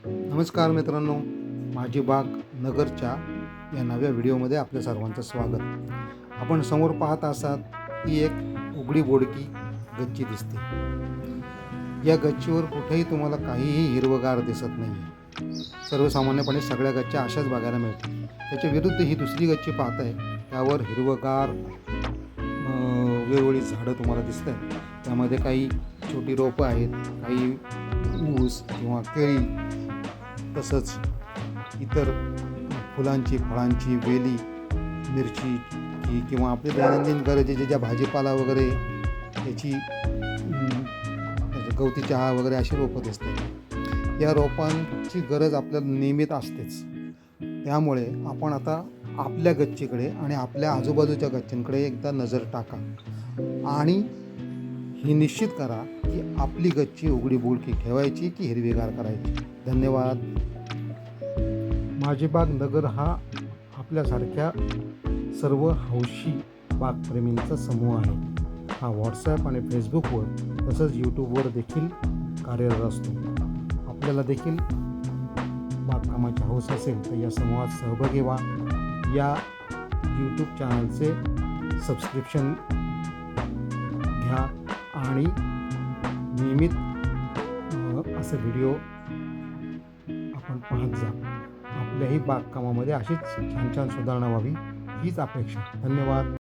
नमस्कार मित्रांनो, माझी बाग नगरच्या या नव्या व्हिडिओमध्ये आपल्या सर्वांचं स्वागत. आपण समोर पाहत असाल ही एक उघडी बोडकी गच्ची दिसते. या गच्चीवर कुठेही तुम्हाला काहीही हिरवगार दिसत नाही. सर्वसामान्यपणे सगळ्या गच्च्या अशाच बघायला मिळतात. त्याच्या विरुद्ध ही दुसरी गच्ची पाहताय, त्यावर हिरवगार वेगवेगळी झाडं तुम्हाला दिसत आहेत. त्यामध्ये काही छोटी रोपं आहेत, काही ऊस किंवा केळी, तसंच इतर फुलांची, फळांची वेली, मिरची किंवा आपले दैनंदिन गरजेचे ज्या भाजीपाला वगैरे त्याची गवती चहा वगैरे अशी रोपं दिसतात. या रोपांची गरज आपल्याला नियमित असतेच. त्यामुळे आपण आता आपल्या गच्चीकडे आणि आपल्या आजूबाजूच्या गच्चींकडे एकदा नजर टाका आणि हे निश्चित करा की आपली गच्ची उघडी बोडकी ठेवायची की हिरवीगार करायची. धन्यवाद. माझी बाग नगर हा आपल्यासारख्या सर्व हौशी बागप्रेमींचा समूह आहे. हा व्हॉट्सॲप आणि फेसबुकवर तसंच यूट्यूबवर देखील कार्यरत असतो. आपल्याला देखील बागकामाची हौस असेल तर या समूहात सहभागी व्हा. या यूट्यूब चॅनलचे सबस्क्रिप्शन घ्या आणि नियमित असे व्हिडिओ आपण पाहत जा. आपल्याही बागकामामध्ये अशीच छान छान सुधारणा व्हावी हीच अपेक्षा. धन्यवाद.